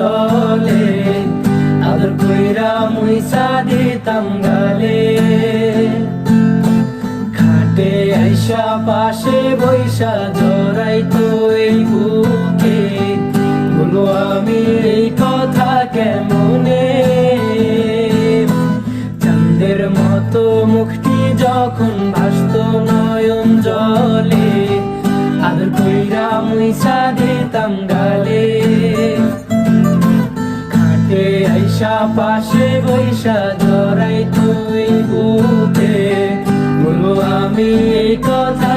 জলে আদর কইরা মুইসা দিতাম গালে খাটে আইসা পাশে বৈশা জড়াইতো এই বুকে বলো আমি এই কথা কেমনে চাঁদের মতো মুখটি যখন ভাসতো নয়ন জলে আদর কইরা মুইসা দিতাম গালে খাটে আইসা পাশে বৈশা জড়াইতো এই বুকে বলো আমি এই কথা